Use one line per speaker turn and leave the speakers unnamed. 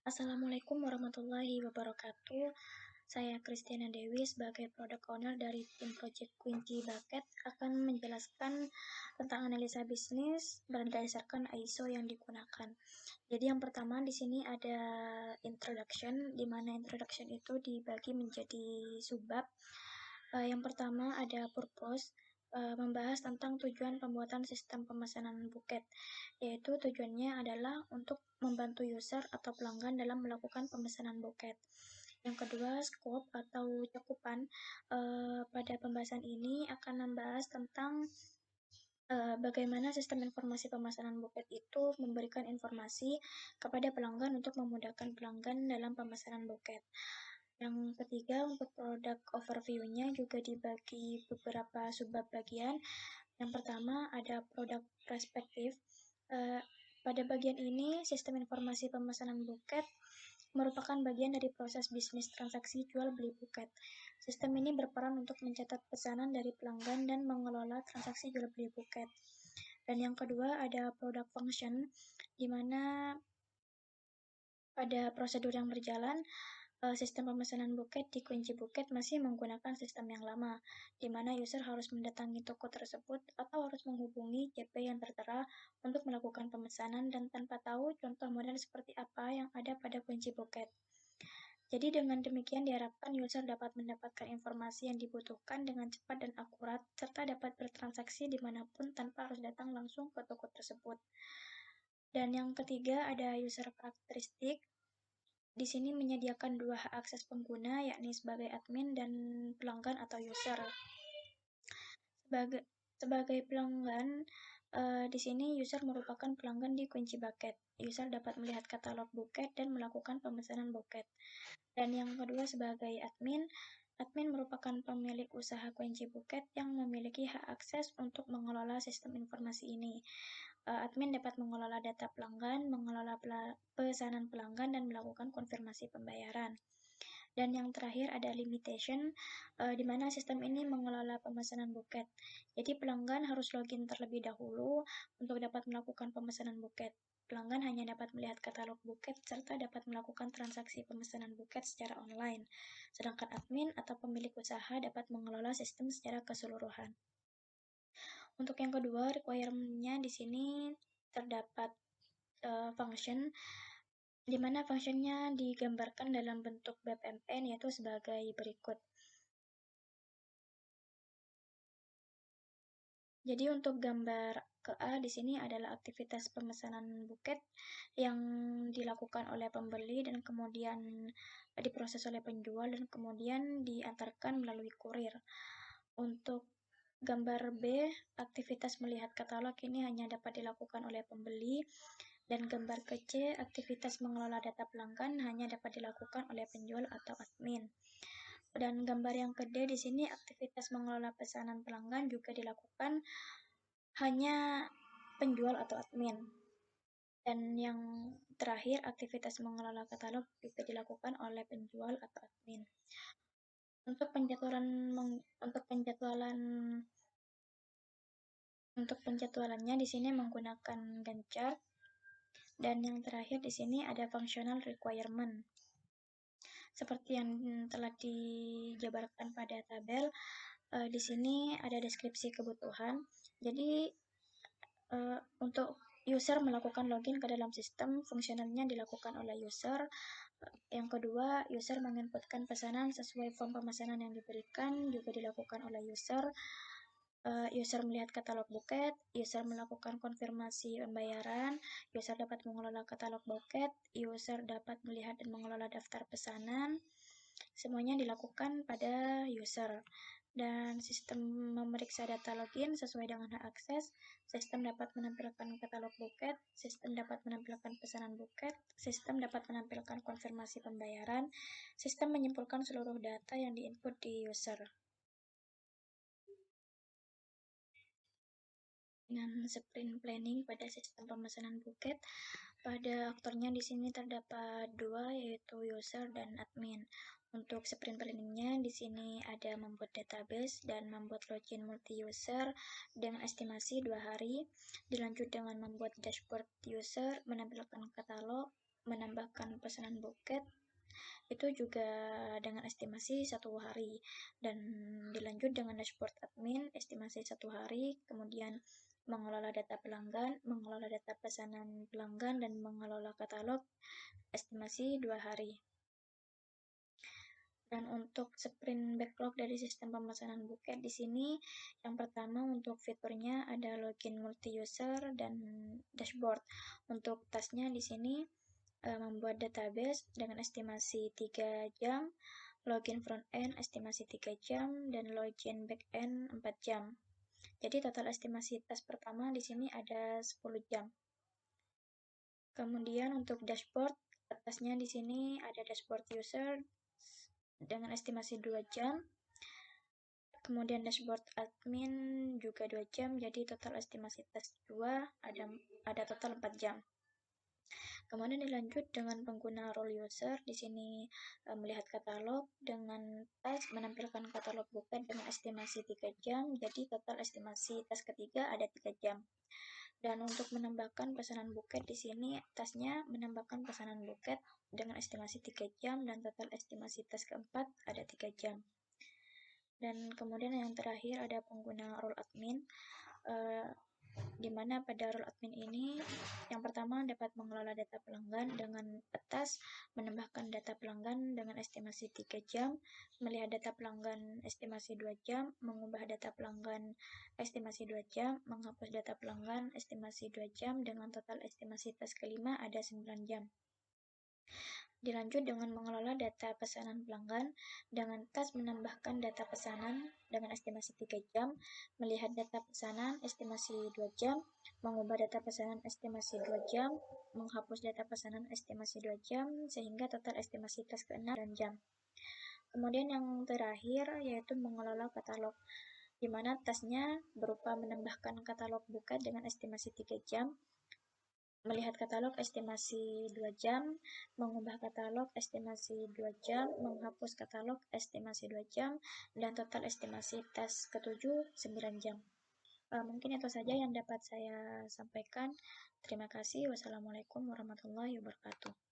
Assalamualaikum warahmatullahi wabarakatuh. Saya Christiana Dewi sebagai Product Owner dari tim Project Kunci Bucket akan menjelaskan tentang analisa bisnis berdasarkan ISO yang digunakan. Jadi yang pertama di sini ada introduction, di mana introduction itu dibagi menjadi subbab. Yang pertama ada purpose, membahas tentang tujuan pembuatan sistem pemesanan buket, yaitu tujuannya adalah untuk membantu user atau pelanggan dalam melakukan pemesanan buket. Yang kedua, scope atau cakupan. Pada pembahasan ini akan membahas tentang bagaimana sistem informasi pemesanan buket itu memberikan informasi kepada pelanggan untuk memudahkan pelanggan dalam pemesanan buket. Yang ketiga, untuk produk overview-nya juga dibagi beberapa subbab bagian. Yang pertama ada produk perspektif. Pada bagian ini, sistem informasi pemesanan buket merupakan bagian dari proses bisnis transaksi jual beli buket. Sistem ini berperan untuk mencatat pesanan dari pelanggan dan mengelola transaksi jual beli buket. Dan yang kedua ada product function, di mana pada prosedur yang berjalan, sistem pemesanan buket di kunci buket masih menggunakan sistem yang lama, di mana user harus mendatangi toko tersebut atau harus menghubungi JP yang tertera untuk melakukan pemesanan dan tanpa tahu contoh model seperti apa yang ada pada kunci buket. Jadi dengan demikian diharapkan user dapat mendapatkan informasi yang dibutuhkan dengan cepat dan akurat, serta dapat bertransaksi dimanapun tanpa harus datang langsung ke toko tersebut. Dan yang ketiga ada user karakteristik. Di sini menyediakan dua hak akses pengguna, yakni sebagai admin dan pelanggan atau user. Sebagai pelanggan, di sini user merupakan pelanggan di kunci bucket. User dapat melihat katalog buket dan melakukan pemesanan buket. Dan yang kedua sebagai admin, admin merupakan pemilik usaha kunci buket yang memiliki hak akses untuk mengelola sistem informasi ini. Admin dapat mengelola data pelanggan, mengelola pesanan pelanggan, dan melakukan konfirmasi pembayaran. Dan yang terakhir ada limitation, di mana sistem ini mengelola pemesanan buket. Jadi pelanggan harus login terlebih dahulu untuk dapat melakukan pemesanan buket. Pelanggan hanya dapat melihat katalog buket serta dapat melakukan transaksi pemesanan buket secara online. Sedangkan admin atau pemilik usaha dapat mengelola sistem secara keseluruhan. Untuk yang kedua, requirement-nya di sini terdapat function, di mana functionnya digambarkan dalam bentuk BPMN, yaitu sebagai berikut. Jadi untuk gambar ke A di sini adalah aktivitas pemesanan buket yang dilakukan oleh pembeli dan kemudian diproses oleh penjual dan kemudian diantarkan melalui kurir. Untuk gambar B, aktivitas melihat katalog ini hanya dapat dilakukan oleh pembeli, dan gambar ke C, aktivitas mengelola data pelanggan hanya dapat dilakukan oleh penjual atau admin. Dan gambar yang ke D di sini aktivitas mengelola pesanan pelanggan juga dilakukan hanya penjual atau admin. Dan yang terakhir aktivitas mengelola katalog juga dilakukan oleh penjual atau admin. Untuk penjadwalannya di sini menggunakan Gantt chart. Dan yang terakhir di sini ada functional requirement. Seperti yang telah dijabarkan pada tabel, di sini ada deskripsi kebutuhan. Jadi untuk user melakukan login ke dalam sistem, fungsionalnya dilakukan oleh user. Yang kedua, user menginputkan pesanan sesuai form pemesanan yang diberikan, juga dilakukan oleh user. User melihat katalog buket, user melakukan konfirmasi pembayaran, user dapat mengelola katalog buket, user dapat melihat dan mengelola daftar pesanan. Semuanya dilakukan pada user. Dan sistem memeriksa data login sesuai dengan hak akses, sistem dapat menampilkan katalog buket, sistem dapat menampilkan pesanan buket, sistem dapat menampilkan konfirmasi pembayaran, sistem menyimpulkan seluruh data yang diinput di user. Dengan sprint planning pada sistem pemesanan buket, pada aktornya di sini terdapat dua, yaitu user dan admin. Untuk sprint planningnya di sini ada membuat database dan membuat login multi-user dengan estimasi 2 hari, dilanjut dengan membuat dashboard user, menampilkan katalog, menambahkan pesanan buket itu juga dengan estimasi 1 hari, dan dilanjut dengan dashboard admin estimasi 1 hari, kemudian mengelola data pelanggan, mengelola data pesanan pelanggan, dan mengelola katalog estimasi 2 hari. Dan untuk sprint backlog dari sistem pemesanan buket di sini, yang pertama untuk fiturnya ada login multi user dan dashboard. Untuk tasnya di sini membuat database dengan estimasi 3 jam, login front end estimasi 3 jam, dan login back end 4 jam. Jadi total estimasi tas pertama di sini ada 10 jam. Kemudian untuk dashboard, atasnya di sini ada dashboard user dengan estimasi 2 jam. Kemudian dashboard admin juga 2 jam, jadi total estimasi tas 2 ada total 4 jam. Kemudian dilanjut dengan pengguna role user. Di sini melihat katalog dengan tas, menampilkan katalog buket dengan estimasi 3 jam, jadi total estimasi tas ketiga ada 3 jam. Dan untuk menambahkan pesanan buket di sini tasnya menambahkan pesanan buket dengan estimasi 3 jam dan total estimasi tas keempat ada 3 jam. Dan kemudian yang terakhir ada pengguna role admin, di mana pada role admin ini yang pertama dapat mengelola data pelanggan dengan atas, menambahkan data pelanggan dengan estimasi 3 jam, melihat data pelanggan estimasi 2 jam, mengubah data pelanggan estimasi 2 jam, menghapus data pelanggan estimasi 2 jam, dengan total estimasi tas kelima ada 9 jam. Dilanjut dengan mengelola data pesanan pelanggan dengan tas menambahkan data pesanan dengan estimasi 3 jam, melihat data pesanan estimasi 2 jam, mengubah data pesanan estimasi 2 jam, menghapus data pesanan estimasi 2 jam, sehingga total estimasi tas ke-6 jam. Kemudian yang terakhir yaitu mengelola katalog, di mana tasnya berupa menambahkan katalog buket dengan estimasi 3 jam, melihat katalog estimasi 2 jam, mengubah katalog estimasi 2 jam, menghapus katalog estimasi 2 jam, dan total estimasi tas ke-7 9 jam. Mungkin itu saja yang dapat saya sampaikan. Terima kasih. Wassalamualaikum warahmatullahi wabarakatuh.